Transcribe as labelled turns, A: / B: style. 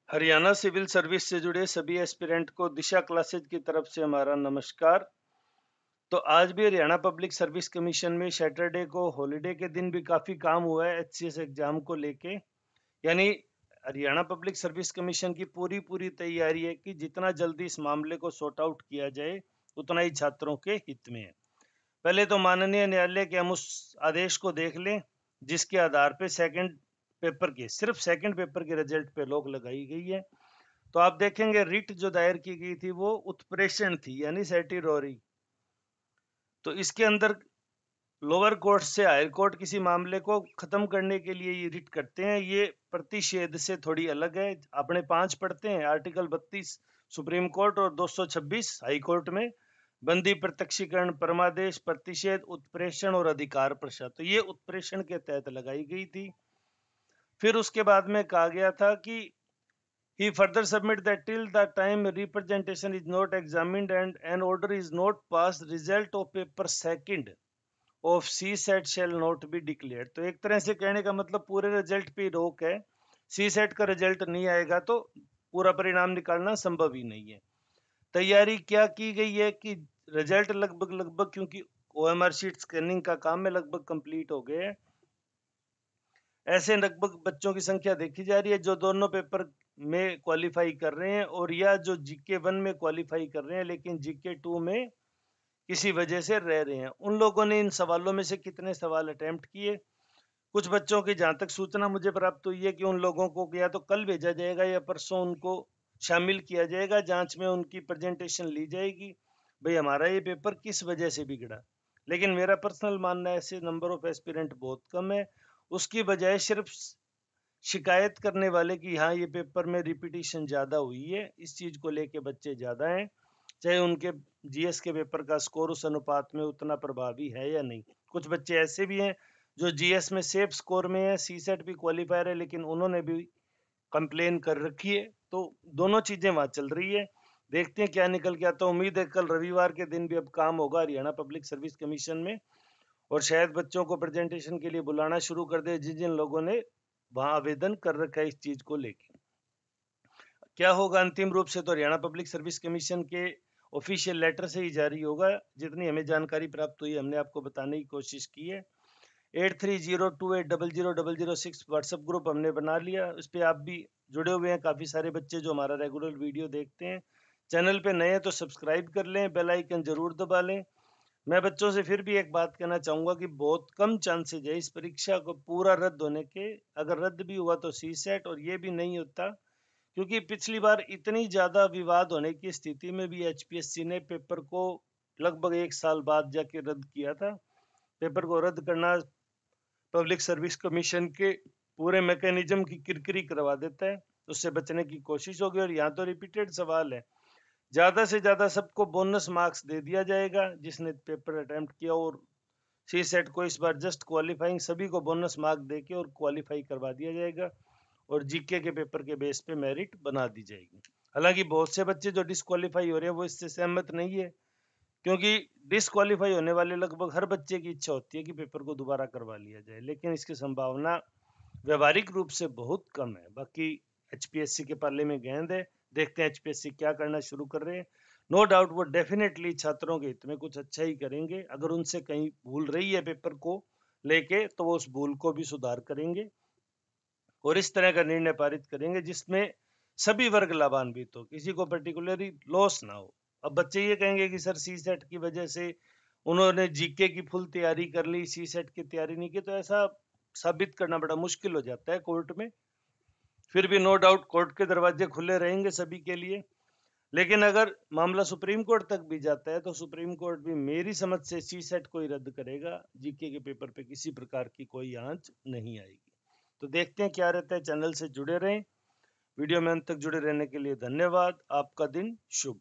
A: Haryana civil service से जुड़े सभी एस्पिरेंट को दिशा क्लासेज की तरफ से हमारा नमस्कार। तो आज भी हरियाणा पब्लिक सर्विस कमीशन में सैटरडे को हॉलिडे के दिन भी काफ़ी काम हुआ है एचसीएस एग्जाम को लेके। यानी हरियाणा पब्लिक सर्विस कमीशन की पूरी तैयारी है कि जितना जल्दी इस मामले को सॉर्ट आउट किया जाए उतना ही छात्रों के हित में है। पहले तो माननीय न्यायालय के हम उस आदेश को देख लें जिसके आधार पे सिर्फ सेकंड पेपर के रिजल्ट पे रोक लगाई गई है। तो आप देखेंगे रिट जो दायर की गई थी वो उत्प्रेषण थी यानी सेटिरोरी। तो इसके अंदर लोअर कोर्ट से हायर कोर्ट किसी मामले को खत्म करने के लिए ये रिट करते हैं। ये प्रतिषेध से थोड़ी अलग है। अपने 5 पढ़ते हैं, आर्टिकल 32 सुप्रीम कोर्ट और 226 हाई कोर्ट में बंदी, प्रत्यक्षीकरण, परमादेश, प्रतिषेध, उत्प्रेषण और अधिकार प्रसार। तो ये उत्प्रेषण के तहत लगाई गई थी। फिर उसके बाद में कहा गया था कि he further submit that till the time representation is not examined and an order is not passed, result of paper second of CSET shall not be declared। तो एक तरह से कहने का मतलब पूरे रिजल्ट पे रोक है। CSET का रिजल्ट नहीं आएगा तो पूरा परिणाम निकालना संभव ही नहीं है। तैयारी क्या की गई है कि रिजल्ट लगभग क्योंकि OMR शीट स्कैनिंग का काम है लगभग कंप्लीट हो गए हैं। ऐसे लगभग बच्चों की संख्या देखी जा रही है जो दोनों पेपर में क्वालिफाई कर रहे हैं और या जो जीके 1 में क्वालिफाई कर रहे हैं लेकिन जीके 2 में किसी वजह से रह रहे हैं। उन लोगों ने इन सवालों में से कितने सवाल अटेम्प्ट किए। कुछ बच्चों की जहां तक सूचना मुझे प्राप्त हुई है कि उन लोगों को या तो कल भेजा जाएगा या परसों उनको शामिल किया जाएगा, जांच में उनकी प्रेजेंटेशन ली जाएगी भाई हमारा ये पेपर किस वजह से बिगड़ा। लेकिन मेरा पर्सनल मानना है ऐसे नंबर ऑफ एस्पिरेंट बहुत कम है। उसकी बजाय सिर्फ शिकायत करने वाले की हाँ ये पेपर में रिपीटिशन ज़्यादा हुई है, इस चीज़ को लेके बच्चे ज़्यादा हैं, चाहे उनके जीएस के पेपर का स्कोर उस अनुपात में उतना प्रभावी है या नहीं। कुछ बच्चे ऐसे भी हैं जो जीएस में सेफ स्कोर में है, सीसेट भी क्वालिफायर है, लेकिन उन्होंने भी कंप्लेन कर रखी है। तो दोनों चीज़ें वहाँ चल रही है। देखते हैं क्या निकल के आता है। उम्मीद है कल रविवार के दिन भी अब काम होगा हरियाणा पब्लिक सर्विस कमीशन में और शायद बच्चों को प्रेजेंटेशन के लिए बुलाना शुरू कर दे जिन जिन लोगों ने वहां आवेदन कर रखा है इस चीज को लेके। क्या होगा अंतिम रूप से तो हरियाणा पब्लिक सर्विस कमीशन के ऑफिशियल लेटर से ही जारी होगा। जितनी हमें जानकारी प्राप्त हुई हमने आपको बताने की कोशिश की है। 8302800006 व्हाट्सएप ग्रुप हमने बना लिया, उस पर आप भी जुड़े हुए हैं। काफ़ी सारे बच्चे जो हमारा रेगुलर वीडियो देखते हैं। चैनल पे नए हैं तो सब्सक्राइब कर लें, बेल आइकन जरूर दबा लें। मैं बच्चों से फिर भी एक बात कहना चाहूँगा कि बहुत कम चांसेज है इस परीक्षा को पूरा रद्द होने के। अगर रद्द भी हुआ तो सीसेट, और ये भी नहीं होता क्योंकि पिछली बार इतनी ज़्यादा विवाद होने की स्थिति में भी एचपीएससी ने पेपर को लगभग 1 साल बाद जाके रद्द किया था। पेपर को रद्द करना पब्लिक सर्विस कमीशन के पूरे मैकेनिज्म की किरकिरी करवा देता है, उससे बचने की कोशिश होगी। और यहाँ तो रिपीटेड सवाल है, ज़्यादा से ज़्यादा सबको बोनस मार्क्स दे दिया जाएगा जिसने पेपर अटेम्प्ट किया, और सी सेट को इस बार जस्ट क्वालिफाइंग सभी को बोनस मार्क देके और क्वालिफाई करवा दिया जाएगा और जीके के पेपर के बेस पे मेरिट बना दी जाएगी। हालांकि बहुत से बच्चे जो डिसक्वालीफाई हो रहे हैं वो इससे सहमत नहीं है, क्योंकि डिसक्वालीफाई होने वाले लगभग हर बच्चे की इच्छा होती है कि पेपर को दोबारा करवा लिया जाए, लेकिन इसकी संभावना व्यवहारिक रूप से बहुत कम है। बाकी एचपीएससी के पाले में गेंद है, देखते हैं एचपीएससी क्या करना शुरू कर रहे हैं। नो डाउट वो डेफिनेटली छात्रों के हित में कुछ अच्छा ही करेंगे। अगर उनसे कहीं भूल रही है पेपर को लेके तो वो उस भूल को भी सुधार करेंगे और इस तरह का निर्णय पारित करेंगे जिसमें सभी वर्ग लाभान्वित हो, किसी को पर्टिकुलरली लॉस ना हो। अब बच्चे ये कहेंगे कि सर सी सेट की वजह से उन्होंने जीके की फुल तैयारी कर ली, सी सेट की तैयारी नहीं की, तो ऐसा साबित करना बड़ा मुश्किल हो जाता है कोर्ट में। फिर भी नो डाउट कोर्ट के दरवाजे खुले रहेंगे सभी के लिए। लेकिन अगर मामला सुप्रीम कोर्ट तक भी जाता है तो सुप्रीम कोर्ट भी मेरी समझ से सी सेट को ही रद्द करेगा, जीके के पेपर पे किसी प्रकार की कोई आंच नहीं आएगी। तो देखते हैं क्या रहता है। चैनल से जुड़े रहें। वीडियो में अंत तक जुड़े रहने के लिए धन्यवाद। आपका दिन शुभ।